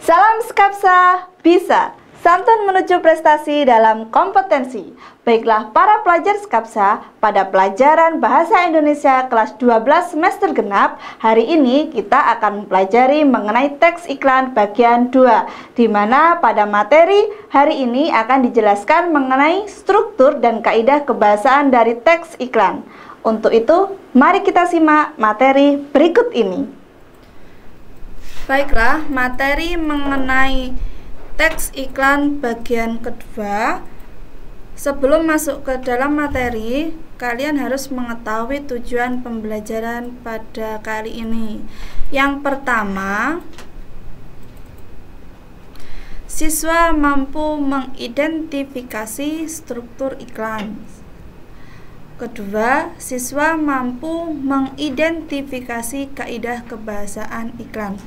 Salam Skapsa, bisa santun menuju prestasi dalam kompetensi. Baiklah para pelajar Skapsa, pada pelajaran Bahasa Indonesia kelas 12 semester genap, hari ini kita akan mempelajari mengenai teks iklan bagian 2, di mana pada materi hari ini akan dijelaskan mengenai struktur dan kaidah kebahasaan dari teks iklan. Untuk itu, mari kita simak materi berikut ini. Baiklah, materi mengenai teks iklan bagian kedua. Sebelum masuk ke dalam materi, kalian harus mengetahui tujuan pembelajaran pada kali ini. Yang pertama, siswa mampu mengidentifikasi struktur iklan. Kedua, siswa mampu mengidentifikasi kaidah kebahasaan iklan.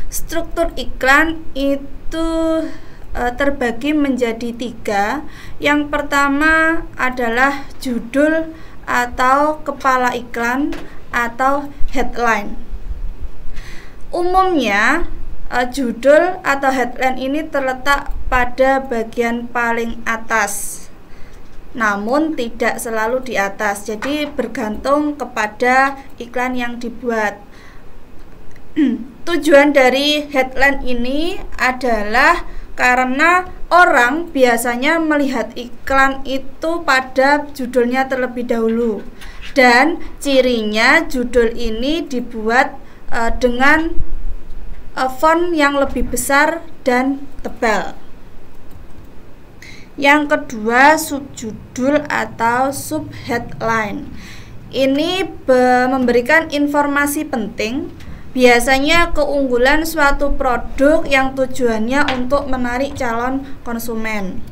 Struktur iklan itu terbagi menjadi 3. Yang pertama adalah judul atau kepala iklan atau headline. Umumnya judul atau headline ini terletak pada bagian paling atas, namun tidak selalu di atas, jadi bergantung kepada iklan yang dibuat. Tujuan dari headline ini adalah karena orang biasanya melihat iklan itu pada judulnya terlebih dahulu, dan cirinya judul ini dibuat dengan font yang lebih besar dan tebal. Yang kedua, subjudul atau subheadline. Ini memberikan informasi penting, biasanya keunggulan suatu produk yang tujuannya untuk menarik calon konsumen.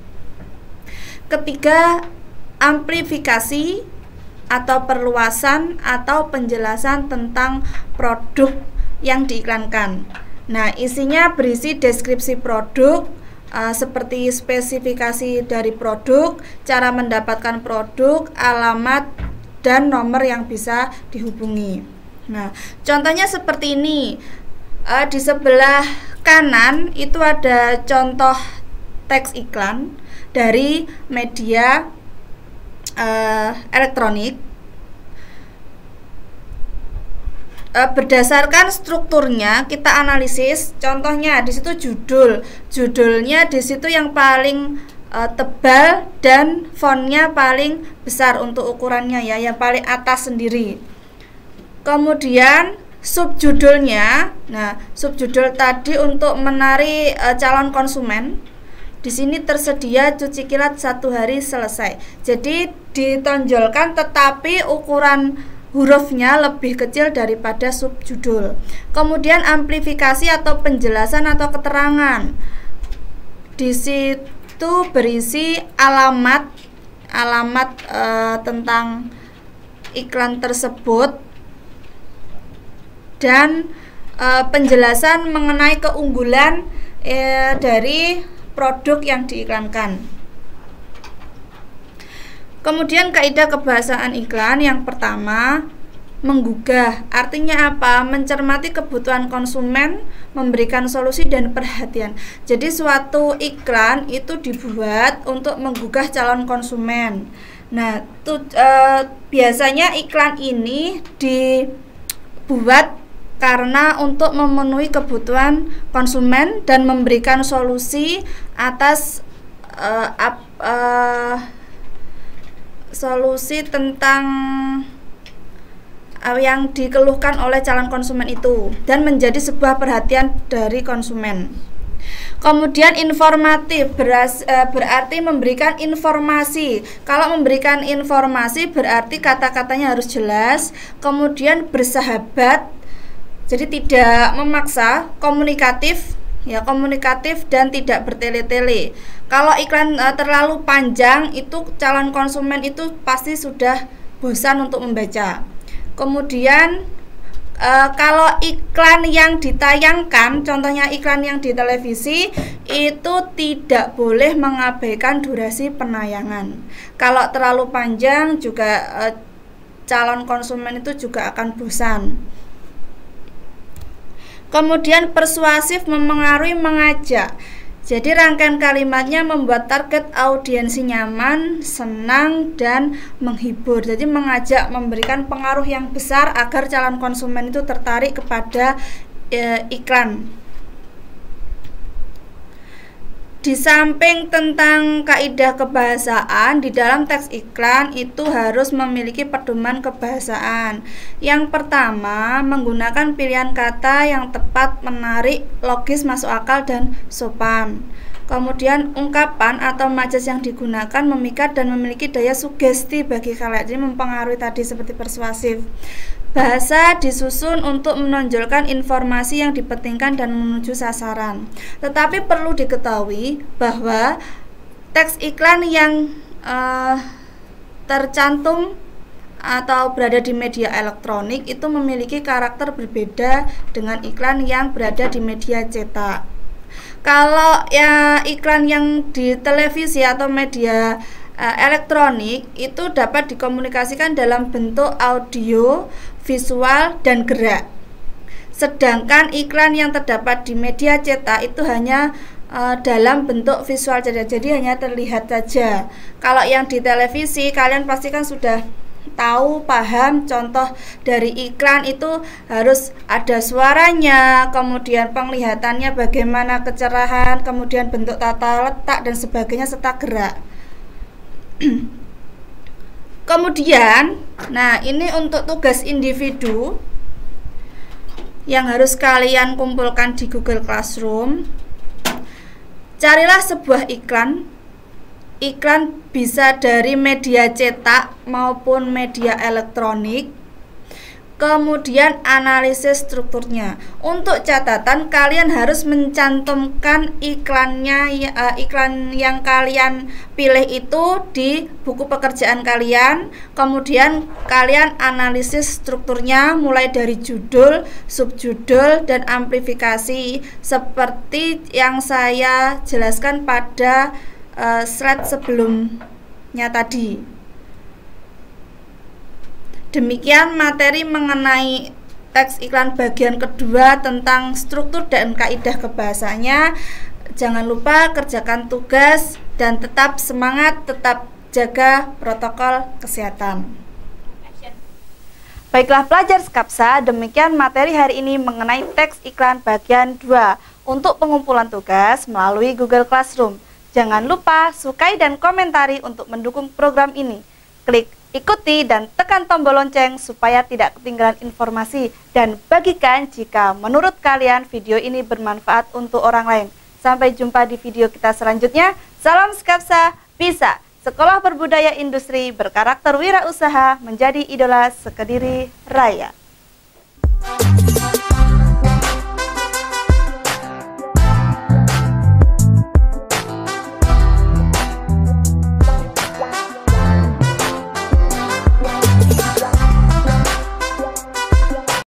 Ketiga, amplifikasi atau perluasan atau penjelasan tentang produk yang diiklankan. Nah, isinya berisi deskripsi produk, seperti spesifikasi dari produk, cara mendapatkan produk, alamat, dan nomor yang bisa dihubungi. Nah, contohnya seperti ini. Di sebelah kanan itu ada contoh teks iklan dari media elektronik. Berdasarkan strukturnya kita analisis. Contohnya di situ judulnya di situ yang paling tebal dan fontnya paling besar untuk ukurannya, ya, yang paling atas sendiri. Kemudian subjudulnya, nah subjudul tadi untuk menarik calon konsumen. Di sini tersedia cuci kilat 1 hari selesai. Jadi ditonjolkan, tetapi ukuran hurufnya lebih kecil daripada subjudul. Kemudian amplifikasi atau penjelasan atau keterangan. Di situ berisi alamat tentang iklan tersebut dan penjelasan mengenai keunggulan dari produk yang diiklankan. Kemudian kaidah kebahasaan iklan yang pertama, menggugah. Artinya apa? Mencermati kebutuhan konsumen, memberikan solusi dan perhatian. Jadi suatu iklan itu dibuat untuk menggugah calon konsumen. Nah, biasanya iklan ini dibuat karena untuk memenuhi kebutuhan konsumen dan memberikan solusi atas solusi tentang yang dikeluhkan oleh calon konsumen itu dan menjadi sebuah perhatian dari konsumen. Kemudian informatif berarti memberikan informasi. Kalau memberikan informasi berarti kata-katanya harus jelas. Kemudian bersahabat, jadi tidak memaksa. Komunikatif, ya, komunikatif dan tidak bertele-tele. Kalau iklan terlalu panjang, itu calon konsumen itu pasti sudah bosan untuk membaca. Kemudian kalau iklan yang ditayangkan, contohnya iklan yang di televisi, itu tidak boleh mengabaikan durasi penayangan. Kalau terlalu panjang juga calon konsumen itu juga akan bosan. Kemudian persuasif, memengaruhi, mengajak. Jadi rangkaian kalimatnya membuat target audiensi nyaman, senang, dan menghibur. Jadi mengajak, memberikan pengaruh yang besar agar calon konsumen itu tertarik kepada iklan. Di samping tentang kaidah kebahasaan, di dalam teks iklan itu harus memiliki pedoman kebahasaan. Yang pertama, menggunakan pilihan kata yang tepat, menarik, logis, masuk akal, dan sopan. Kemudian ungkapan atau majas yang digunakan memikat dan memiliki daya sugesti bagi khalayak, jadi mempengaruhi tadi seperti persuasif. Bahasa disusun untuk menonjolkan informasi yang dipentingkan dan menuju sasaran. Tetapi perlu diketahui bahwa teks iklan yang tercantum atau berada di media elektronik itu memiliki karakter berbeda dengan iklan yang berada di media cetak. Kalau ya iklan yang di televisi atau media elektronik itu dapat dikomunikasikan dalam bentuk audio, visual, dan gerak. Sedangkan iklan yang terdapat di media cetak itu hanya dalam bentuk visual saja, jadi hanya terlihat saja. Kalau yang di televisi kalian pasti kan sudah tahu, paham, contoh dari iklan itu harus ada suaranya, kemudian penglihatannya bagaimana, kecerahan, kemudian bentuk tata letak dan sebagainya serta gerak. Kemudian, nah ini untuk tugas individu yang harus kalian kumpulkan di Google Classroom. Carilah sebuah iklan. Iklan bisa dari media cetak maupun media elektronik. Kemudian analisis strukturnya. Untuk catatan, kalian harus mencantumkan iklannya, iklan yang kalian pilih itu di buku pekerjaan kalian. Kemudian kalian analisis strukturnya mulai dari judul, subjudul, dan amplifikasi seperti yang saya jelaskan pada slide sebelumnya tadi. Demikian materi mengenai teks iklan bagian kedua tentang struktur dan kaidah kebahasanya. Jangan lupa kerjakan tugas dan tetap semangat, tetap jaga protokol kesehatan. Baiklah pelajar Skapsa, demikian materi hari ini mengenai teks iklan bagian 2 untuk pengumpulan tugas melalui Google Classroom. Jangan lupa sukai dan komentari untuk mendukung program ini. Klik ikuti dan tekan tombol lonceng supaya tidak ketinggalan informasi dan bagikan jika menurut kalian video ini bermanfaat untuk orang lain. Sampai jumpa di video kita selanjutnya. Salam Skapsa, bisa Sekolah Berbudaya Industri berkarakter wirausaha menjadi idola sekediri raya.